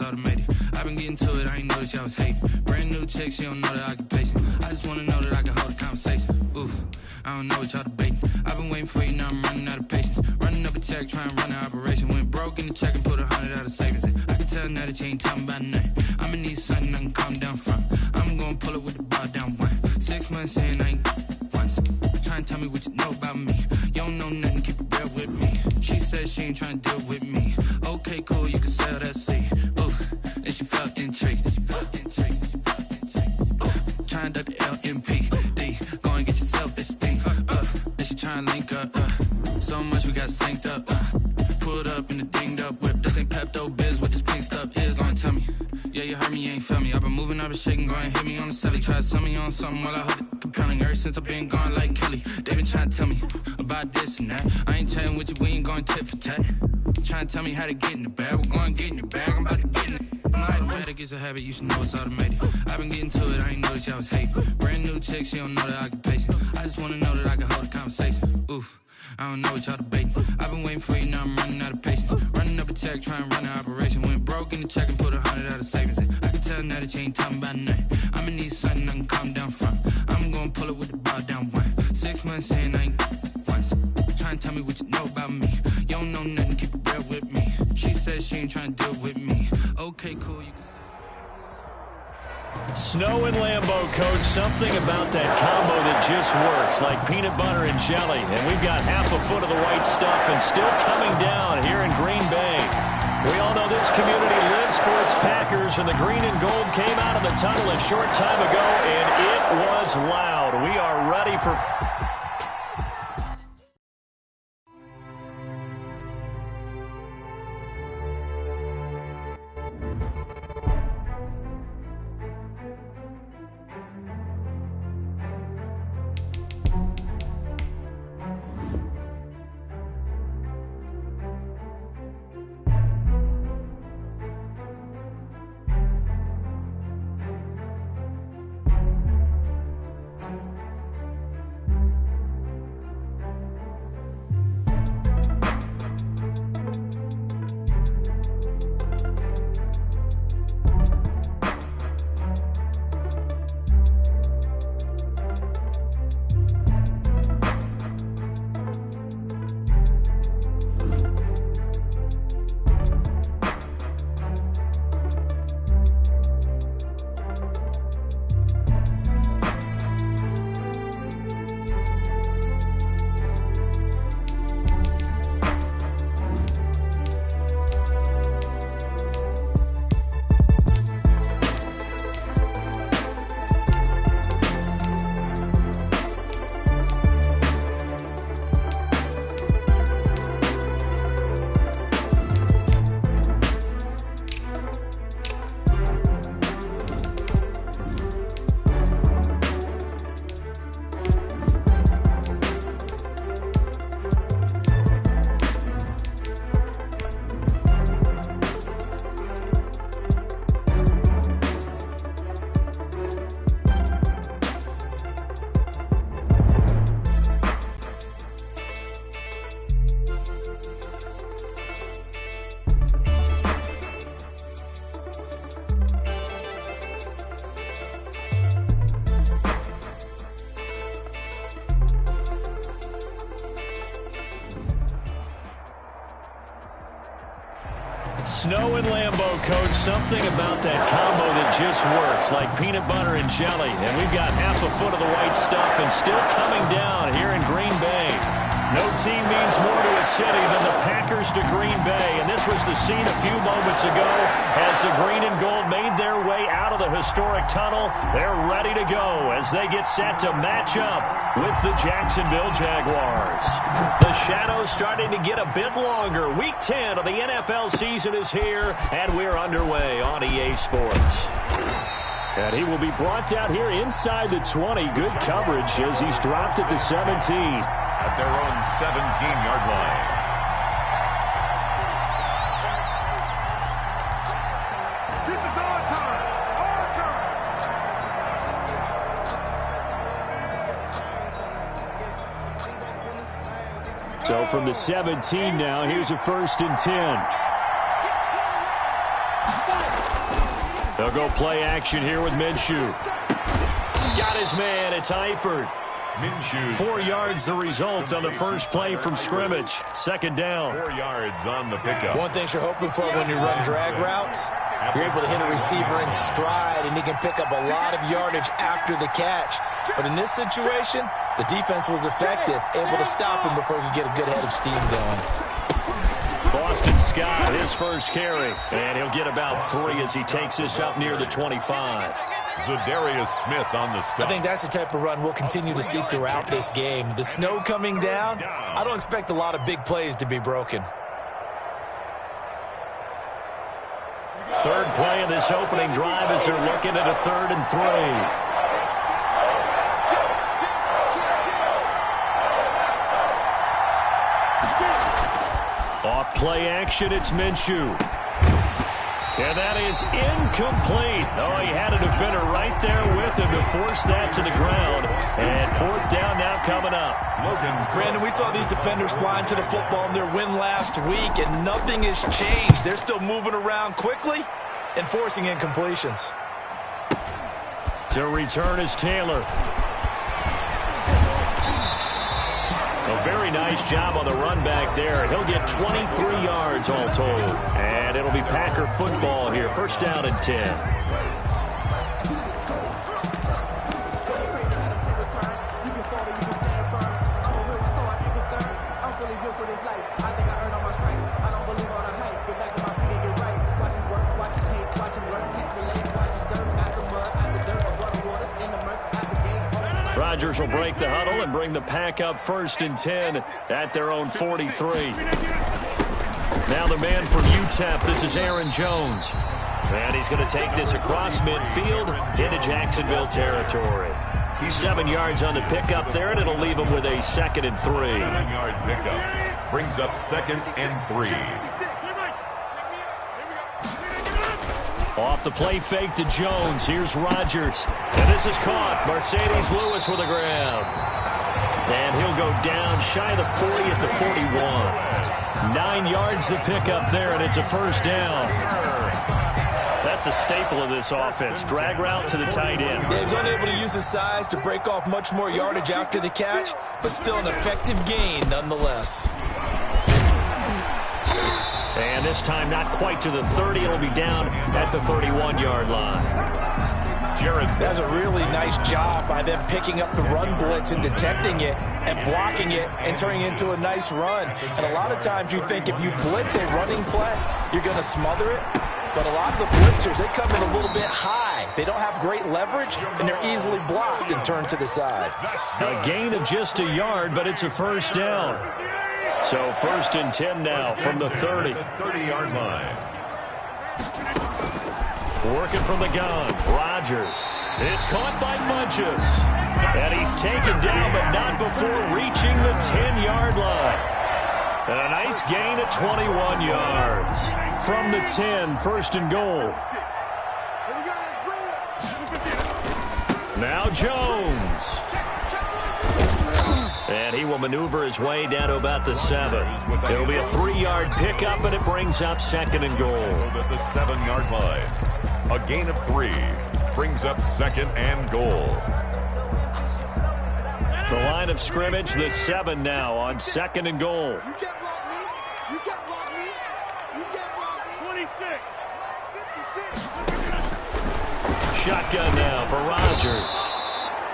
it's automated. I've been getting to it, I ain't noticed y'all was hating. Brand new chick, she don't know the occupation. I just wanna know that I can hold a conversation. Ooh, I don't know what y'all debating. I've been waiting for you, now I'm running out of patience. Running up a check, trying to run an operation. Went broke in the check and put 100 out of savings in. I can tell now that you ain't talking about nothing. I'ma need something I can calm down from. I'm gonna pull it with the bar down one. 6 months in, I ain't once. Trying to tell me what you know about me. You don't know nothing, keep it real with me. She said she ain't trying to deal with me. Okay, cool, you can sell that seed. Ooh, and she felt intrigued. Trying to duck the LMPD. Go and get yourself esteem. And she trying to link up. So much we got synced up. Pulled up in the dinged up whip. This ain't Pepto Biz, what this pink stuff is. Long tell me. Yeah, you heard me, you ain't felt me. I've been moving, I've been shaking, go and hit me on the celly. Try to sell me on something while I hold it compelling. Ever since I've been gone like Kelly, they been trying to tell me about this and that. I ain't chatting with you, we ain't going tit for tat. Trying to tell me how to get in the bag. We're going to get in the bag, I'm about to get in it. I'm like, automatic is a habit, you should know it's automated. I've been getting to it, I ain't noticed y'all was hating. Brand new chick, she don't know the occupation. I just wanna know that I can hold a conversation. Ooh, I don't know what y'all debating. I've been waiting for you, now I'm running out of patience. Running up a check, trying to run an operation. Went broke in the check and put 100 out of savings in. I can tell now that you ain't talking about nothing. I'ma need something I can calm down from. I'm gonna pull it with the bar down one. 6 months in, I ain't once. Trying to tell me what you know about me. You don't know nothing, keep it real with me. She said she ain't trying to deal with me. Okay, cool, you can say. Snow and Lambeau, Coach, something about that combo that just works, like peanut butter and jelly. And we've got half a foot of the white stuff and still coming down here in Green Bay. We all know this community lives for its Packers, and the green and gold came out of the tunnel a short time ago, and it was loud. We are ready for... Snow and Lambeau, Coach, something about that combo that just works, like peanut butter and jelly. And we've got half a foot of the white stuff and still coming down here in Green Bay. No team means more to a city than the Packers to Green Bay, and this was the scene a few moments ago as the green and gold made their way out of the historic tunnel. They're ready to go as they get set to match up with the Jacksonville Jaguars. The shadows starting to get a bit longer. Week 10 of the NFL season is here, and we're underway on EA Sports. And he will be brought down here inside the 20. Good coverage as he's dropped at the 17. At their own 17-yard line. This is our time. So from the 17 now, here's a 1st and 10. They'll go play action here with Minshew. Got his man. It's Eifert. 4 yards the result on the first play from scrimmage. Second down. 4 yards on the pickup. One thing you're hoping for when you run drag routes, you're able to hit a receiver in stride, and he can pick up a lot of yardage after the catch. But in this situation, the defense was effective, able to stop him before he could get a good head of steam going. Boston Scott, his first carry. And he'll get about 3 as he takes this up near the 25. Zadarius Smith on the stop. I think that's the type of run we'll continue to see throughout this game. The snow coming down, I don't expect a lot of big plays to be broken. Third play of this opening drive as they're looking at a 3rd and 3. Off play action, it's Minshew. And that is incomplete. Oh, he had a defender right there with him to force that to the ground. And 4th down now coming up. Brandon, we saw these defenders flying to the football in their win last week, and nothing has changed. They're still moving around quickly and forcing incompletions. To return is Taylor. A very nice job on the run back there. He'll get 23 yards all told. And it'll be Packer football here. First down and 10. Rodgers will break the huddle and bring the Pack up 1st and 10 at their own 43. Now the man from UTEP, this is Aaron Jones. And he's going to take this across midfield into Jacksonville territory. 7 yards on the pickup there, and it'll leave him with a 2nd and 3. 7-yard pickup brings up 2nd and 3. Off the play fake to Jones. Here's Rodgers. And this is caught. Mercedes Lewis with the ground. And he'll go down shy of the 40 at the 41. 9 yards to pick up there, and it's a first down. That's a staple of this offense. Drag route to the tight end. Yeah, he's only able to use his size to break off much more yardage after the catch, but still an effective gain nonetheless. And this time not quite to the 30. It'll be down at the 31-yard line. That's a really nice job by them picking up the run blitz and detecting it and blocking it and turning it into a nice run. And a lot of times you think if you blitz a running play, you're going to smother it. But a lot of the blitzers, they come in a little bit high. They don't have great leverage, and they're easily blocked and turned to the side. A gain of just a yard, but it's a first down. So 1st and 10 now from the 30. 30-yard line. Working from the gun, Rodgers. It's caught by Funchess. And he's taken down, but not before reaching the 10-yard line. And a nice gain at 21 yards. From the 10, 1st and goal. Now Jones. And he will maneuver his way down to about the 7. It'll be a 3-yard pickup, and it brings up 2nd and goal. At the 7-yard line. A gain of 3 brings up 2nd and goal. The line of scrimmage, the 7 now on 2nd and goal. You can't block me. You can't block me. You can't block me. 56. Shotgun now for Rodgers.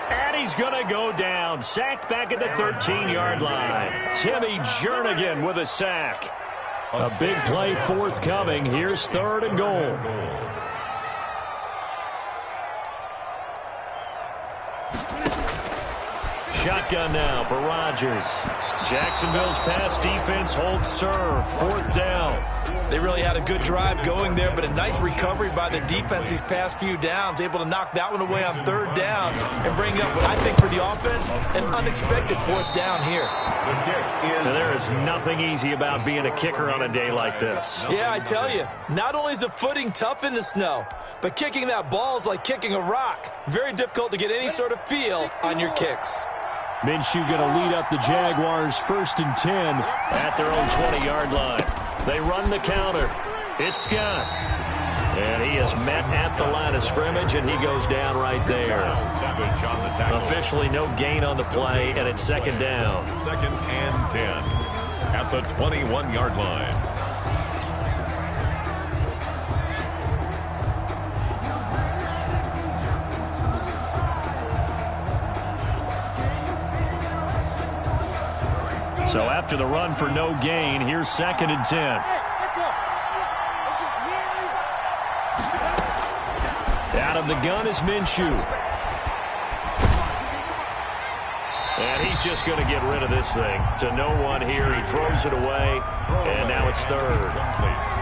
And he's going to go down. Sacked back at the 13-yard line. Timmy Jernigan with a sack. A big play forthcoming. Here's 3rd and goal. Shotgun now for Rodgers. Jacksonville's pass defense holds serve. 4th down. They really had a good drive going there, but a nice recovery by the defense these past few downs, able to knock that one away on 3rd down and bring up what I think for the offense, an unexpected 4th down here. Now, there is nothing easy about being a kicker on a day like this. Yeah, I tell you, not only is the footing tough in the snow, but kicking that ball is like kicking a rock. Very difficult to get any sort of feel on your kicks. Minshew going to lead up the Jaguars 1st and 10 at their own 20-yard line. They run the counter. It's Scott. And he just met at the line of scrimmage, and he goes down right there. Officially no gain on the play, and it's second down. 2nd and 10 at the 21-yard line. So after the run for no gain, here's 2nd and 10. Out of the gun is Minshew. And he's just going to get rid of this thing to no one here. He throws it away, and now it's 3rd.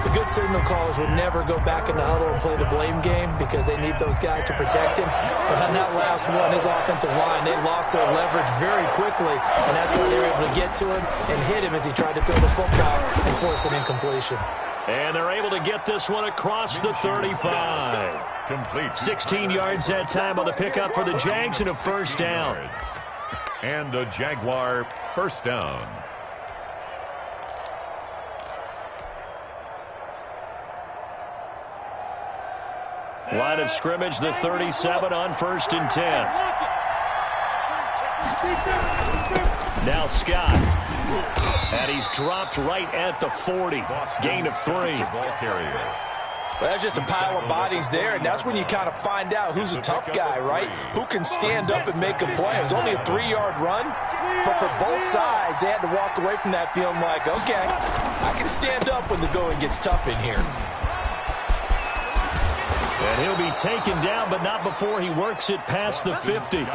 The good signal callers would never go back in the huddle and play the blame game because they need those guys to protect him. But on that last one, his offensive line, they lost their leverage very quickly, and that's why they were able to get to him and hit him as he tried to throw the football and force an incompletion. And they're able to get this one across the 35. Complete. 16 yards that time on the pickup for the Jags and a first down. And a Jaguar first down. Line of scrimmage, the 37 on 1st and 10. Now Scott. And he's dropped right at the 40. Gain of 3. Well, that's just a pile of bodies there, and that's when you kind of find out who's a tough guy, right? Who can stand up and make a play. It was only a 3-yard run, but for both sides, they had to walk away from that feeling like, okay, I can stand up when the going gets tough in here. And he'll be taken down, but not before he works it past the 50.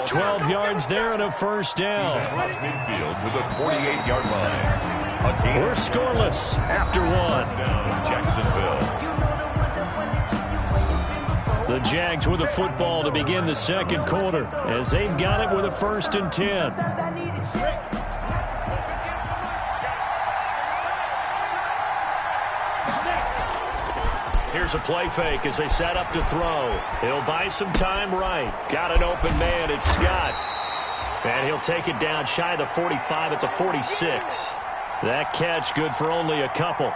12 yards there and a first down. Across midfield with a 48-yard line. We're scoreless after one. Down Jacksonville. The Jags with the football to begin the second quarter as they've got it with a 1st and 10. Here's a play fake as they set up to throw. He'll buy some time right. Got an open man. It's Scott. And he'll take it down shy of the 45 at the 46. That catch good for only a couple.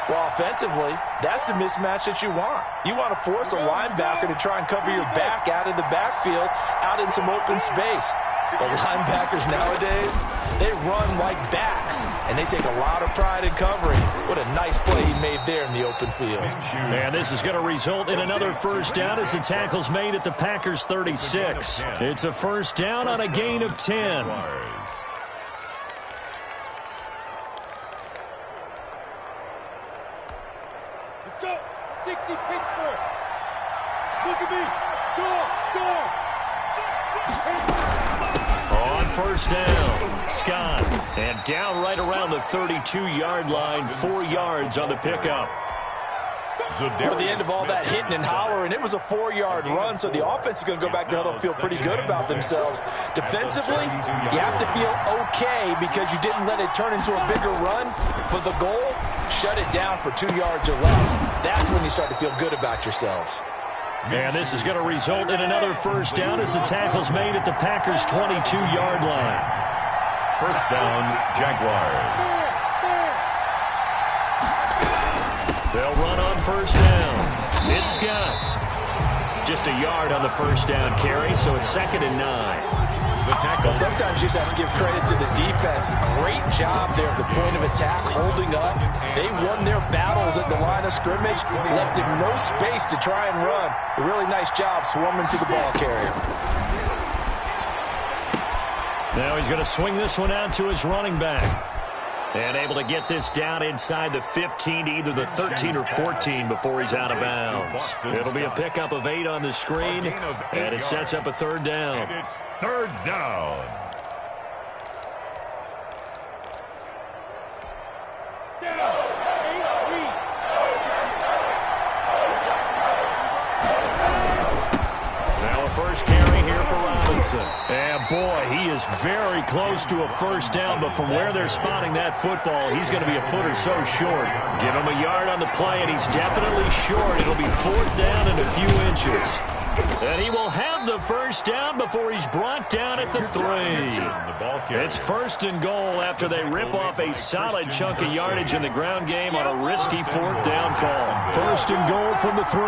Well, offensively, that's the mismatch that you want. You want to force a linebacker to try and cover your back out of the backfield, out in some open space. The linebackers nowadays, they run like backs, and they take a lot of pride in covering. What a nice play he made there in the open field. And this is going to result in another first down as the tackle's made at the Packers' 36. It's a first down on a gain of 10. Let's go. 60 Pittsburgh. Look at me. Score. On first down, Scott. And down right around the 32-yard line, 4 yards on the pickup. At the end of all that hitting and hollering, it was a 4-yard run, so the offense is going to go back to huddle and feel pretty good about themselves. Defensively, you have to feel okay because you didn't let it turn into a bigger run, but the goal, shut it down for 2 yards or less. That's when you start to feel good about yourselves. And this is going to result in another first down as the tackle's made at the Packers' 22-yard line. First down, Jaguars. They'll run on first down. It's Scott. Just a yard on the first down carry, so it's 2nd and 9. The tackle. Sometimes you just have to give credit to the defense. Great job there at the point of attack, holding up. They won their battles at the line of scrimmage, left him no space to try and run. A really nice job swarming to the ball carrier. Now he's going to swing this one out to his running back. And able to get this down inside the 15 to either the 13 or 14 before he's out of bounds. It'll be a pickup of 8 on the screen, and it sets up a third down. And it's third down. Now a first carry here for Robinson. And boy, he is very close to a first down, but from where they're spotting that football, he's going to be a foot or so short. Give him a yard on the play, and he's definitely short. It'll be 4th down and a few inches. And he will have the first down before he's brought down at the 3. It's first and goal after they rip off a solid chunk of yardage in the ground game on a risky 4th down call. First and goal from the 3.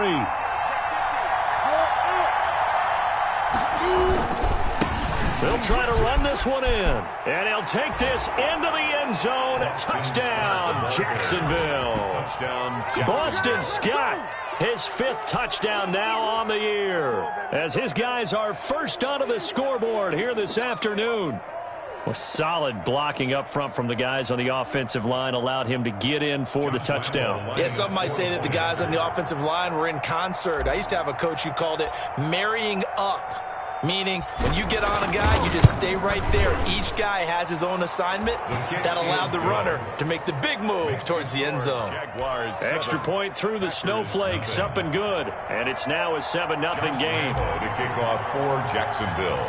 They'll try to run this one in. And he'll take this into the end zone. Touchdown, Jacksonville. Boston Scott, his 5th touchdown now on the year, as his guys are first onto the scoreboard here this afternoon. A solid blocking up front from the guys on the offensive line allowed him to get in for the touchdown. Yeah, some might say that the guys on the offensive line were in concert. I used to have a coach who called it marrying up. Meaning, when you get on a guy, you just stay right there. Each guy has his own assignment that allowed the runner to make the big move towards the end zone. Extra point through the snowflakes, up and good. And it's now a 7-0 game. To kick off for Jacksonville.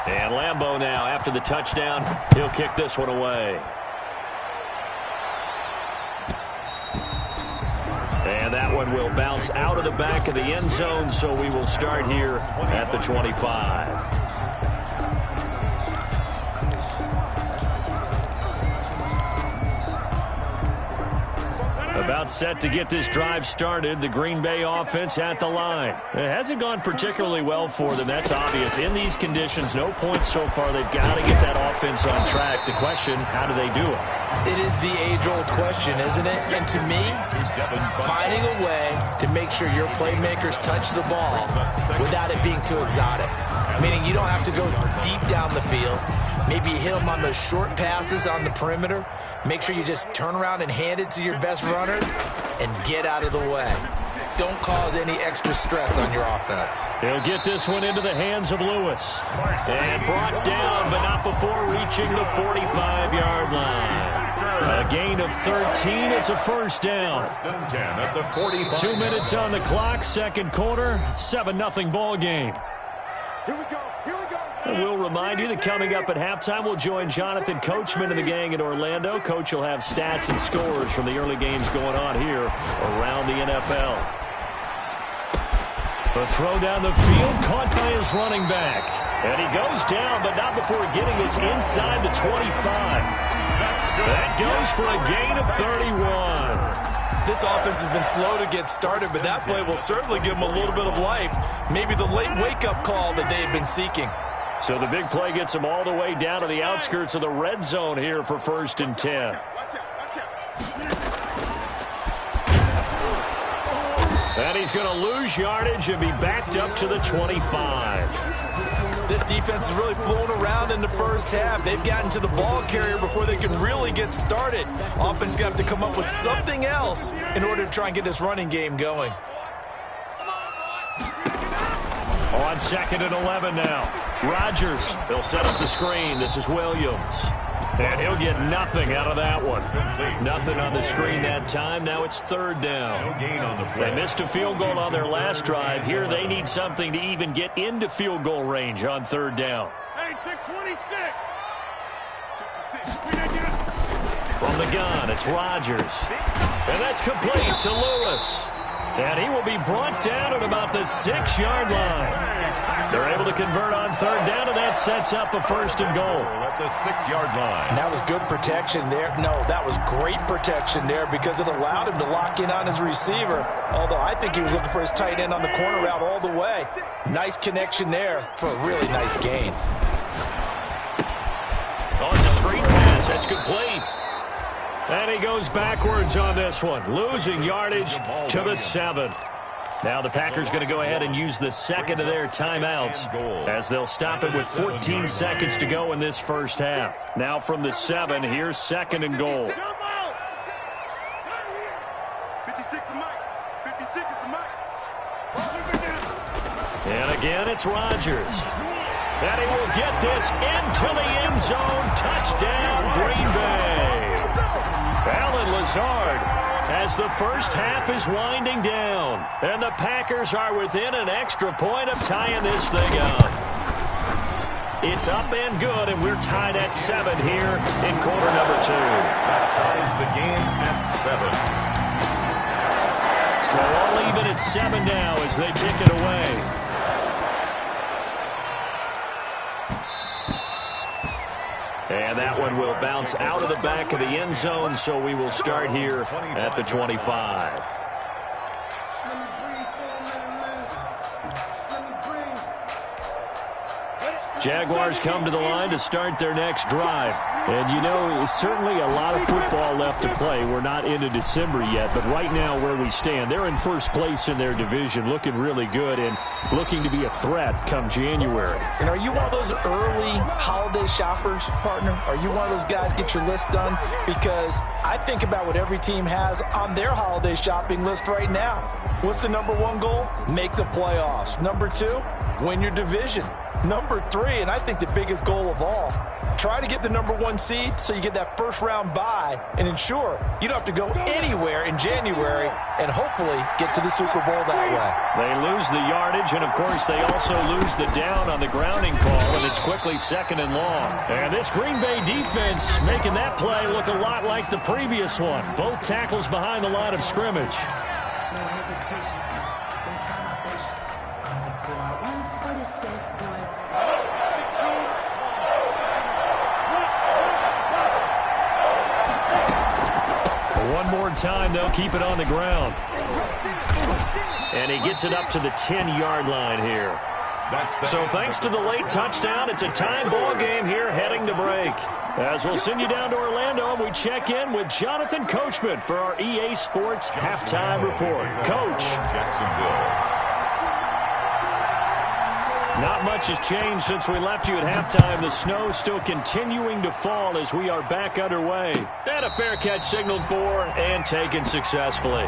And Lambeau now, after the touchdown, he'll kick this one away. And that one will bounce out of the back of the end zone, so we will start here at the 25. About set to get this drive started. The Green Bay offense at the line. It hasn't gone particularly well for them. That's obvious. In these conditions, no points so far. They've got to get that offense on track. The question, how do they do it? It is the age-old question, isn't it? And to me, finding a way to make sure your playmakers touch the ball without it being too exotic. Meaning you don't have to go deep down the field. Maybe hit them on those short passes on the perimeter. Make sure you just turn around and hand it to your best runner and get out of the way. Don't cause any extra stress on your offense. He'll get this one into the hands of Lewis. And brought down, but not before reaching the 45-yard line. A gain of 13. It's a first down. 2 minutes on the clock, second quarter, 7-0 ball game. Here we go. Here we go. And we'll remind you that coming up at halftime, we'll join Jonathan Coachman and the gang in Orlando. Coach will have stats and scores from the early games going on here around the NFL. A throw down the field, caught by his running back. And he goes down, but not before getting us inside the 25. That goes for a gain of 31. This offense has been slow to get started, but that play will certainly give them a little bit of life. Maybe the late wake-up call that they had been seeking. So the big play gets them all the way down to the outskirts of the red zone here for 1st and 10. And he's going to lose yardage and be backed up to the 25. This defense is really flown around in the first half. They've gotten to the ball carrier before they can really get started. Offense going to have to come up with something else in order to try and get this running game going. On 2nd and 11 now. Rodgers, they'll set up the screen. This is Williams. And he'll get nothing out of that one. Nothing on the screen that time. Now it's 3rd down. They missed a field goal on their last drive. Here they need something to even get into field goal range on 3rd down. Hey, 26. From the gun, it's Rodgers. And that's complete to Lewis. And he will be brought down at about the 6-yard line. They're able to convert on 3rd down, and that sets up a 1st and goal. At the 6-yard line. And that was good protection there. No, that was great protection there because it allowed him to lock in on his receiver. Although I think he was looking for his tight end on the corner route all the way. Nice connection there for a really nice gain. Oh, it's a screen pass. That's complete. And he goes backwards on this one, losing yardage to the 7. Now the Packers going to go ahead and use the second of their timeouts as they'll stop it with 14 seconds to go in this first half. Now from the 7, here's 2nd and goal. 56 is Mike. 56 is the Mike. And again, it's Rodgers. And he will get this into the end zone. Touchdown, Green Bay. Alan Lazard, as the first half is winding down. And the Packers are within an extra point of tying this thing up. It's up and good, and we're tied at 7 here in quarter number 2. That ties the game at 7. So all even at 7 now as they kick it away. And that one will bounce out of the back of the end zone, so we will start here at the 25. Jaguars come to the line to start their next drive. And, you know, certainly a lot of football left to play. We're not into December yet, but right now where we stand, they're in first place in their division, looking really good and looking to be a threat come January. And are you one of those early holiday shoppers, partner? Are you one of those guys get your list done? Because I think about what every team has on their holiday shopping list right now. What's the number one goal? Make the playoffs. Number 2, win your division. Number 3, and I think the biggest goal of all, try to get the number 1 seed so you get that first round bye and ensure you don't have to go anywhere in January and hopefully get to the Super Bowl that way. They lose the yardage, and of course they also lose the down on the grounding call, and it's quickly 2nd and long. And this Green Bay defense making that play look a lot like the previous one. Both tackles behind the line of scrimmage. One more time, they'll keep it on the ground. And he gets it up to the 10-yard line here. So thanks to the late touchdown, it's a tie ball game here heading to break. As we'll send you down to Orlando, and we check in with Jonathan Coachman for our EA Sports Halftime Report. Coach. Not much has changed since we left you at halftime. The snow still continuing to fall as we are back underway. And a fair catch signaled for and taken successfully.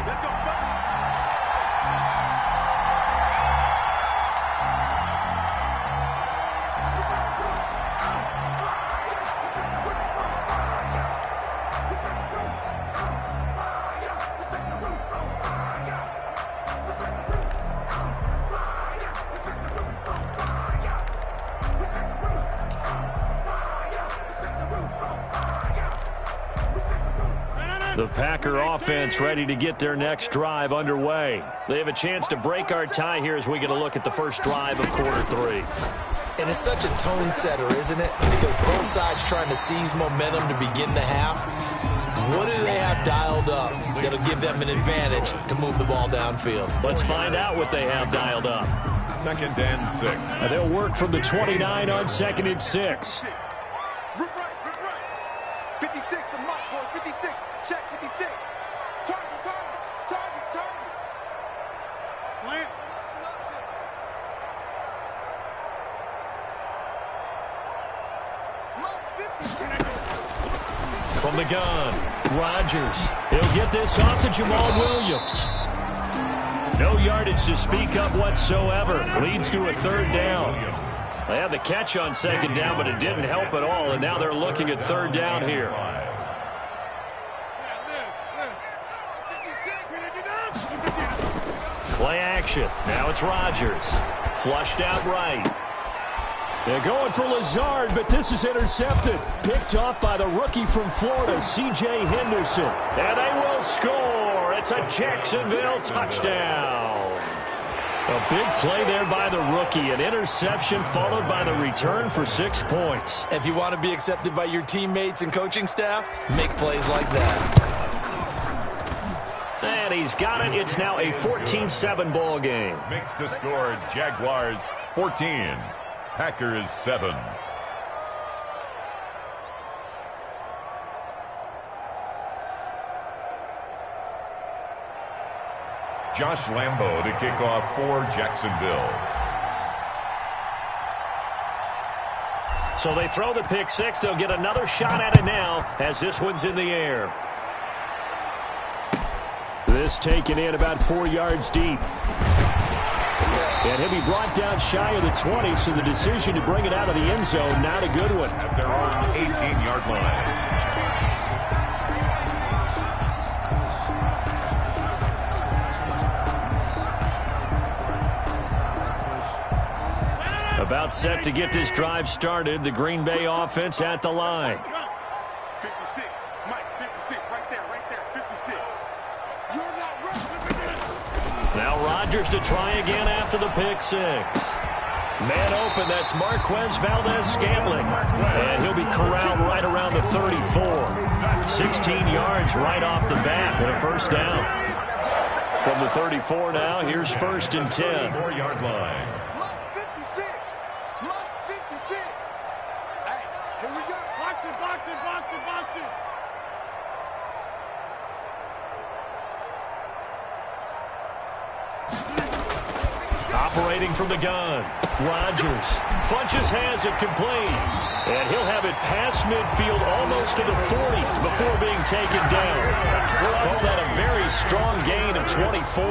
The Packer offense ready to get their next drive underway. They have a chance to break our tie here as we get a look at the first drive of quarter 3. And it's such a tone setter, isn't it? Because both sides trying to seize momentum to begin the half. What do they have dialed up that'll give them an advantage to move the ball downfield? Let's find out what they have dialed up. 2nd and 6. And they'll work from the 29 on 2nd and 6. Rip right. 56, the mark, boys. 56. Check 56. Target. Plant. From the gun, Rodgers. He'll get this off to Jamal Williams. No yardage to speak of whatsoever. Leads to a 3rd down. They had the catch on 2nd down, but it didn't help at all, and now they're looking at 3rd down here. Play action. Now it's Rodgers. Flushed out right. They're going for Lazard, but this is intercepted. Picked off by the rookie from Florida, C.J. Henderson. And they will score. It's a Jacksonville touchdown. A big play there by the rookie. An interception followed by the return for 6 points. If you want to be accepted by your teammates and coaching staff, make plays like that. And he's got it. It's now a 14-7 ball game. Makes the score Jaguars 14. Packers 7. Josh Lambo to kick off for Jacksonville. So they throw the pick 6. They'll get another shot at it now as this one's in the air. This taken in about 4 yards deep. And he'll be brought down shy of the 20, so the decision to bring it out of the end zone, not a good one. At their own 18-yard line. About set to get this drive started. The Green Bay offense at the line. 56, Mike, 56, right there, 56. You're not right. Now Rodgers to try again after the pick six. Man open, that's Marquez Valdez-Scantling. And he'll be corralled right around the 34. 16 yards right off the bat and a first down. From the 34 now, here's 1st and 10. 4-yard line. Month 56. Month 56. Hey, here we go. Box it, box it, box it, box it. Operating from the gun. Rodgers. Funches has it complete. And he'll have it past midfield almost to the 40 before being taken down. We'll call that a very strong gain of 24.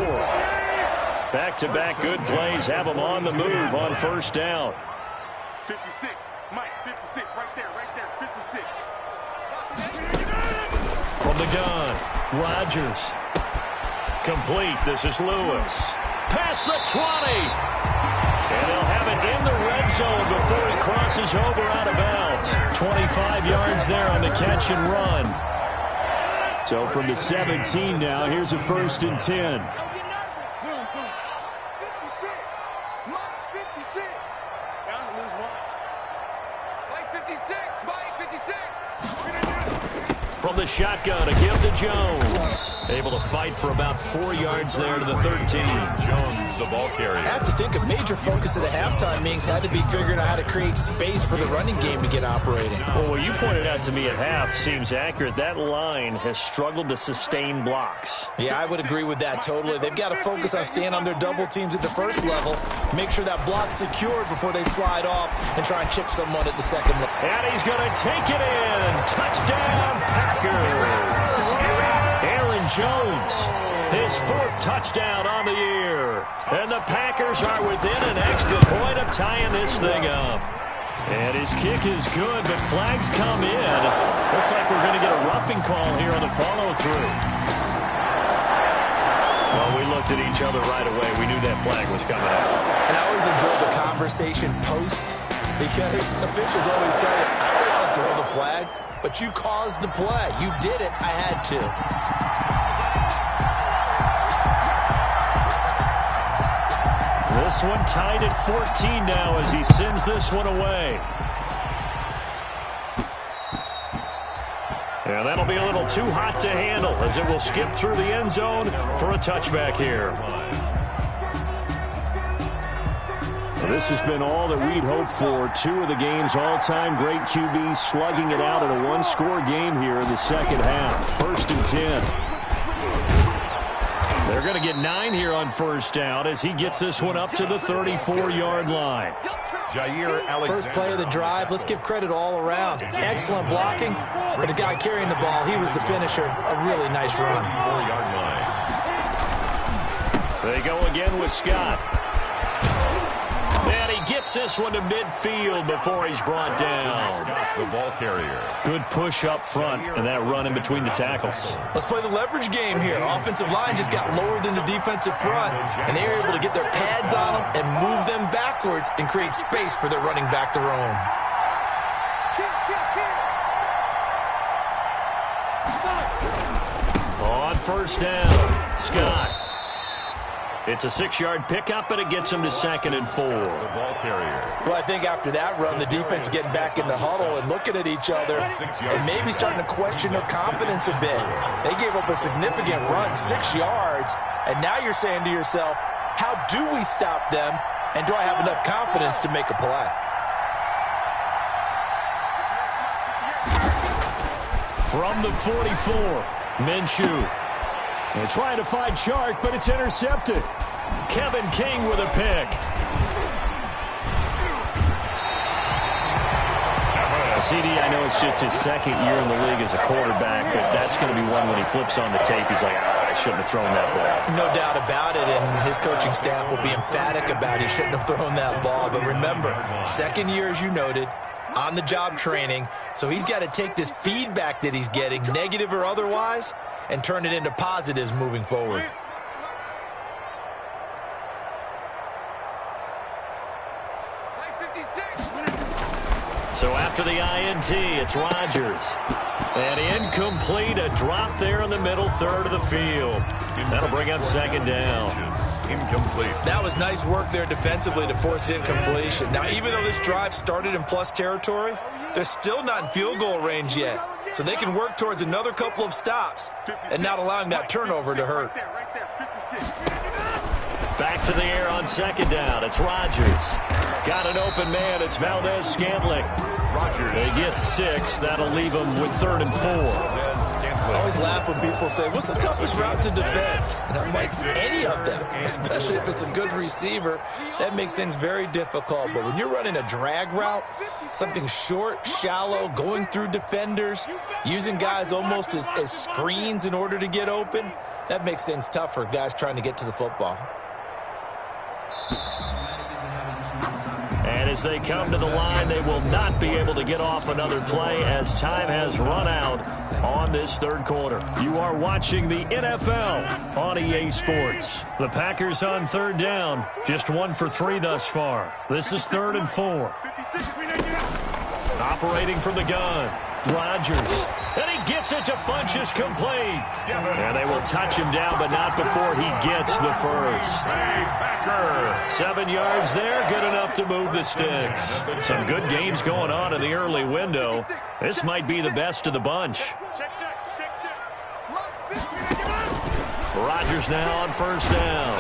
Back-to-back good plays have him on the move on first down. 56. Mike, 56. Right there, 56. From the gun. Rodgers. Complete. This is Lewis. Past the 20. And he'll have it in the red zone before he crosses over out of bounds. 25 yards there on the catch and run. So from the 17 now, here's a 1st and 10. 56. Month 56. Bound to lose one. Mike 56. Mike 56. From the shotgun, a give to Jones. Able to fight for about 4 yards there to the 13. Jones, the ball carrier. I have to think a major focus of the halftime meetings had to be figuring out how to create space for the running game to get operating. Well, what you pointed out to me at half seems accurate. That line has struggled to sustain blocks. Yeah, I would agree with that totally. They've got to focus on staying on their double teams at the first level, make sure that block's secured before they slide off and try and chip someone at the second level. And he's going to take it in. Touchdown, Packers. Aaron Jones, his 4th touchdown on the year. And the Packers are within an extra point of tying this thing up. And his kick is good, but flags come in. Looks like we're going to get a roughing call here on the follow-through. Well, we looked at each other right away. We knew that flag was coming out. And I always enjoy the conversation post because officials always tell you, I don't want to throw the flag, but you caused the play. You did it. I had to. This one tied at 14 now as he sends this one away. And that'll be a little too hot to handle as it will skip through the end zone for a touchback here. Well, this has been all that we'd hoped for. 2 of the game's all-time great QBs slugging it out in a one-score game here in the second half. 1st and 10. They're going to get 9 here on first down as he gets this one up to the 34-yard line. Jair Alexander. First play of the drive. Let's give credit all around. Excellent blocking, but the guy carrying the ball, he was the finisher. A really nice run. 4-yard line. They go again with Scott. And he gets this one to midfield before he's brought down. Scott, the ball carrier. Good push up front and that run in between the tackles. Let's play the leverage game here. Offensive line just got lower than the defensive front, and they were able to get their pads on them and move them backwards and create space for their running back to roam. On first down, Scott. It's a 6-yard pickup, and it gets him to 2nd and 4. The ball carrier. Well, I think after that run, the defense is getting back in the huddle and looking at each other and maybe starting to question their confidence a bit. They gave up a significant run, 6 yards, and now you're saying to yourself, how do we stop them, and do I have enough confidence to make a play? From the 44, Minshew. They're trying to find Chark, but it's intercepted. Kevin King with a pick. CD, I know it's just his 2nd year in the league as a quarterback, but that's going to be one when he flips on the tape. He's like, I shouldn't have thrown that ball. No doubt about it, and his coaching staff will be emphatic about he shouldn't have thrown that ball. But remember, 2nd year, as you noted, on-the-job training, so he's got to take this feedback that he's getting, negative or otherwise, and turn it into positives moving forward. So after the INT, it's Rodgers. And incomplete, a drop there in the middle third of the field. That'll bring up 2nd down. incomplete. That was nice work there defensively to force incompletion. Now, even though this drive started in plus territory, they're still not in field goal range yet. So they can work towards another couple of stops and not allowing that turnover to hurt. Back to the air on second down. It's Rodgers. Got an open man. It's Valdez-Scantling. They get 6. That'll leave them with 3rd and 4. I always laugh when people say, what's the toughest route to defend? And I'm like, any of them, especially if it's a good receiver. That makes things very difficult. But when you're running a drag route, something short, shallow, going through defenders, using guys almost as screens in order to get open, that makes things tough for guys trying to get to the football. And as they come to the line, they will not be able to get off another play as time has run out on this third quarter. You are watching the NFL on EA Sports. The Packers on third down, just 1 for 3 thus far. This is 3rd and 4. Operating from the gun, Rodgers. And he gets it to Funchess complete. And they will touch him down, but not before he gets the first. 7 yards there, good enough to move the sticks. Some good games going on in the early window. This might be the best of the bunch. Rodgers now on first down.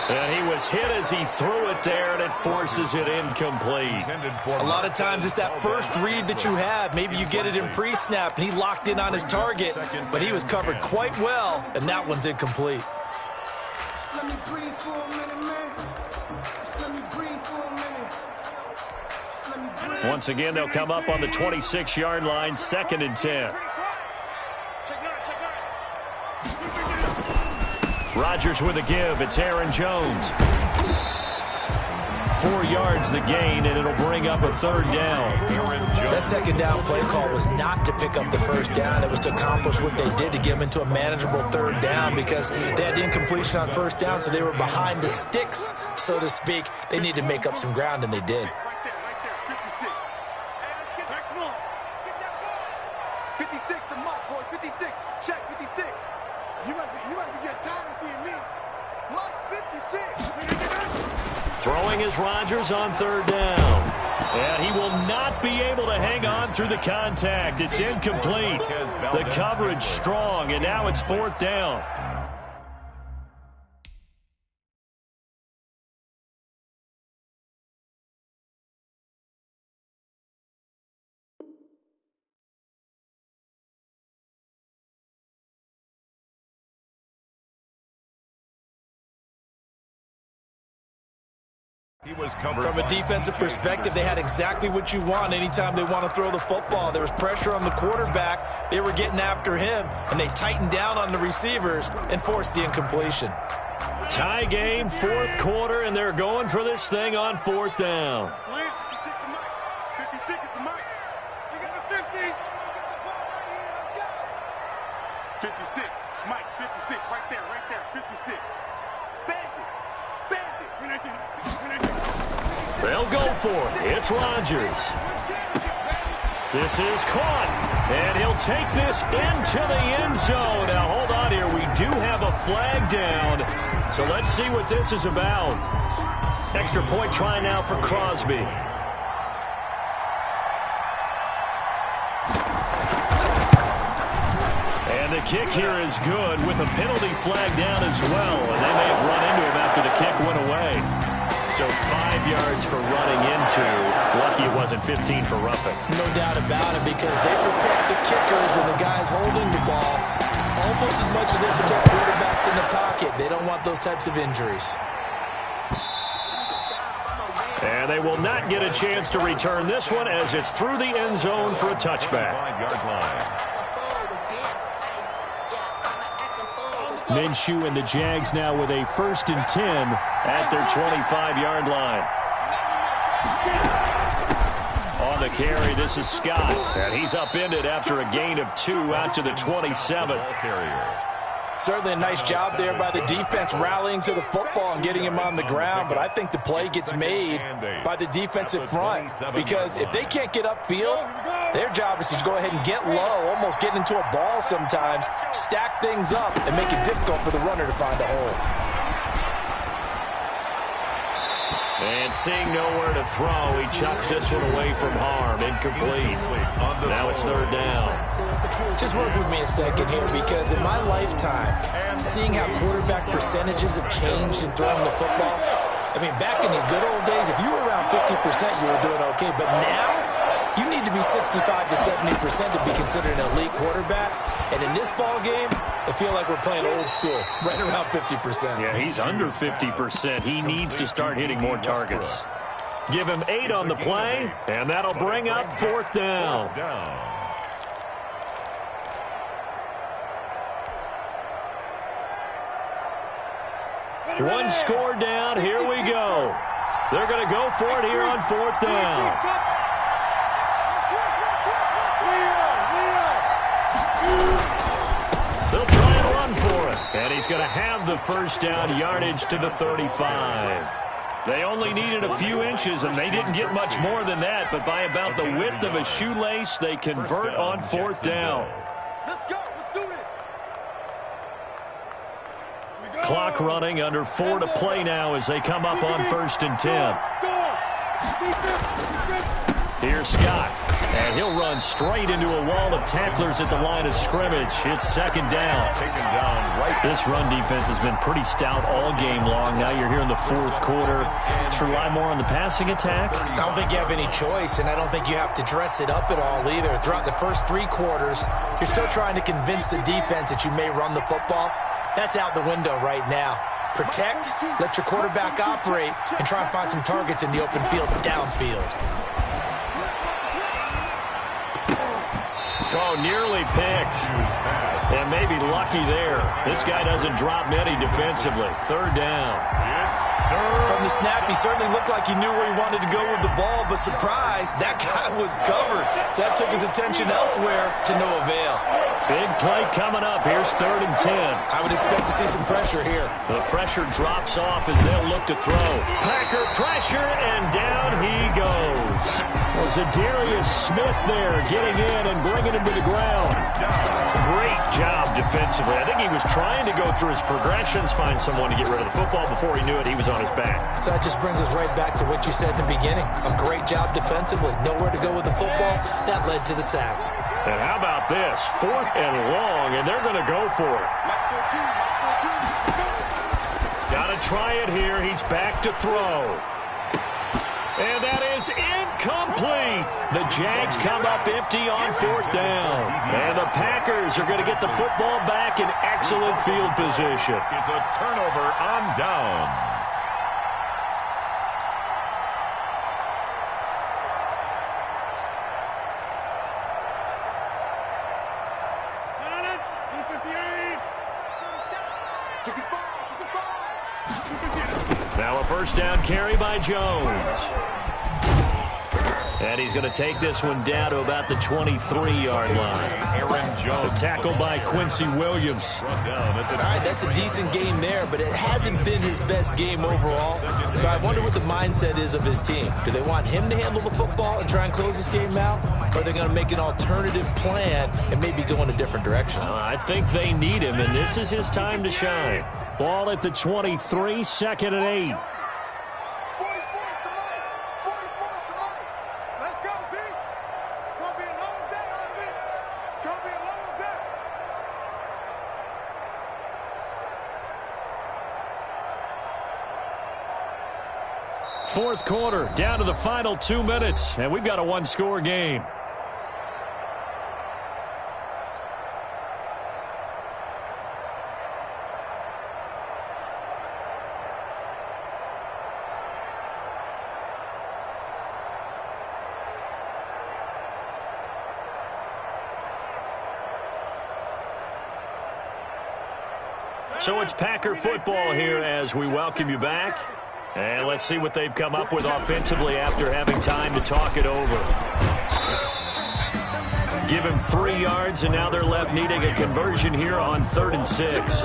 And he was hit as he threw it there, and it forces it incomplete. A lot of times it's that first read that you have. Maybe you get it in pre-snap, and he locked in on his target, but he was covered quite well, and that one's incomplete. Let me breathe for a minute, man. Let me breathe for a minute. Let me breathe. Once again, they'll come up on the 26-yard line, 2nd and 10. Rodgers with a give. It's Aaron Jones. 4 yards the gain, and it'll bring up a 3rd down. That second down play call was not to pick up the first down. It was to accomplish what they did to get them into a manageable 3rd down because they had incompletion on first down, so they were behind the sticks, so to speak. They needed to make up some ground, and they did. 56, the mark, boys. 56. Check 56. You must be getting tired of seeing me. Mark 56. Throwing is Rodgers on 3rd down. And he will not be able to hang on through the contact. It's incomplete. The coverage strong, and now it's 4th down. From a defensive perspective, they had exactly what you want anytime they want to throw the football. There was pressure on the quarterback. They were getting after him, and they tightened down on the receivers and forced the incompletion. Tie game, 4th quarter, and they're going for this thing on 4th down. 56 is the mic. We got a 50. 56. Mike, 56. Right there. 56. Bandit. They'll go for it. It's Rodgers. This is caught, and he'll take this into the end zone. Now, hold on here. We do have a flag down, so let's see what this is about. Extra point try now for Crosby. And the kick here is good with a penalty flag down as well, and they may have run into him after the kick went away. So 5 yards for running into. Lucky it wasn't 15 for roughing. No doubt about it, because they protect the kickers and the guys holding the ball almost as much as they protect quarterbacks in the pocket. They don't want those types of injuries. And they will not get a chance to return this one as it's through the end zone for a touchback. 5-yard line. Minshew and the Jags now with a 1st and 10 at their 25-yard line. On the carry, this is Scott. And he's upended after a gain of 2 out to the 27. Certainly a nice job there by the defense rallying to the football and getting him on the ground, but I think the play gets made by the defensive front because if they can't get upfield, their job is to go ahead and get low, almost get into a ball sometimes, stack things up, and make it difficult for the runner to find a hole. And seeing nowhere to throw, he chucks this one away from harm. Incomplete. Now it's third down. Just work with me a second here, because in my lifetime, seeing how quarterback percentages have changed in throwing the football, I mean, back in the good old days, if you were around 50%, you were doing okay. But now, you need to be 65 to 70% to be considered an elite quarterback. And in this ball game, I feel like we're playing old school, right around 50%. Yeah, he's under 50%. He needs to start hitting more targets. Give him 8 on the play, and that'll bring up fourth down. One score down. Here we go. They're going to go for it here on fourth down. They'll try and run for it. And he's going to have the first down yardage to the 35. They only needed a few inches, and they didn't get much more than that. But by about the width of a shoelace, they convert on fourth down. Let's go. Let's do this. Clock running, under 4 to play now as they come up on 1st and 10. Here's Scott, and he'll run straight into a wall of tacklers at the line of scrimmage. It's second down. This run defense has been pretty stout all game long. Now you're here in the fourth quarter. Let's rely more on the passing attack. I don't think you have any choice, and I don't think you have to dress it up at all either. Throughout the first 3 quarters, you're still trying to convince the defense that you may run the football. That's out the window right now. Protect, let your quarterback operate, and try and find some targets in the open field downfield. Oh, nearly picked. And maybe lucky there. This guy doesn't drop many defensively. Third down. From the snap, he certainly looked like he knew where he wanted to go with the ball, but surprise, that guy was covered. So that took his attention elsewhere to no avail. Big play coming up. Here's 3rd and 10. I would expect to see some pressure here. The pressure drops off as they'll look to throw. Packer pressure, and down he goes. Well, Zadarius Smith there getting in and bringing him to the ground. Great job defensively. I think he was trying to go through his progressions, find someone to get rid of the football. Before he knew it, he was on his back. So that just brings us right back to what you said in the beginning. A great job defensively. Nowhere to go with the football. That led to the sack. And how about this? 4th and long, and they're going to go for it. Got to try it here. He's back to throw. And that is incomplete. The Jags come up empty on 4th down. And the Packers are going to get the football back in excellent field position. Is a turnover on downs. Now a first down carry by Jones. And he's going to take this one down to about the 23-yard line. Aaron Jones. A tackle by Quincy Williams. All right, that's a decent game there, but it hasn't been his best game overall. So I wonder what the mindset is of his team. Do they want him to handle the football and try and close this game out? Or are they going to make an alternative plan and maybe go in a different direction? I think they need him, and this is his time to shine. Ball at the 23, 2nd and 8. Let's go, D. It's going to be a long day on this. It's going to be a long day. Fourth quarter, down to the final 2 minutes, and we've got a one-score game. So it's Packer football here as we welcome you back. And let's see what they've come up with offensively after having time to talk it over. Give him 3 yards, and now they're left needing a conversion here on 3rd and 6.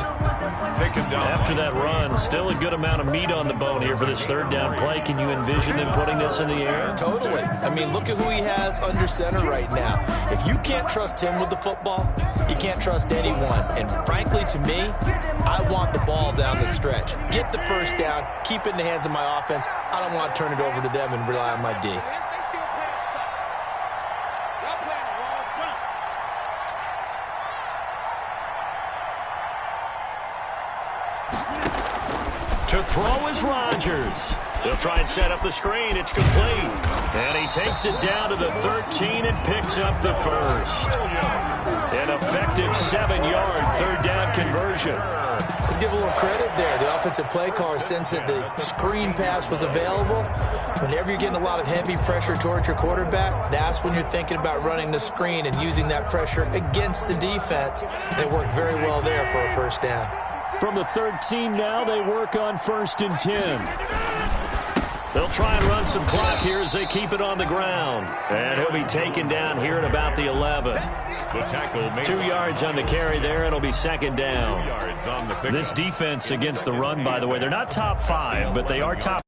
taken down. After that run, still a good amount of meat on the bone here for this third down play. Can you envision them putting this in the air? Totally. I mean, look at who he has under center right now. If you can't trust him with the football, you can't trust anyone. And frankly, to me, I want the ball down the stretch. Get the first down, keep it in the hands of my offense. I don't want to turn it over to them and rely on my D. To throw is Rodgers. They'll try and set up the screen. It's complete. And he takes it down to the 13 and picks up the first. An effective 7-yard third down conversion. Let's give a little credit there. The offensive play caller sensed that the screen pass was available. Whenever you're getting a lot of heavy pressure towards your quarterback, that's when you're thinking about running the screen and using that pressure against the defense. And it worked very well there for a first down. From the 13 now, they work on 1st and 10. They'll try and run some clock here as they keep it on the ground. And he'll be taken down here at about the 11. The tackle made 2 yards on the carry there. It'll be second down. 2 yards on the pickup. This defense against the run, by the way, they're not top 5, but they are top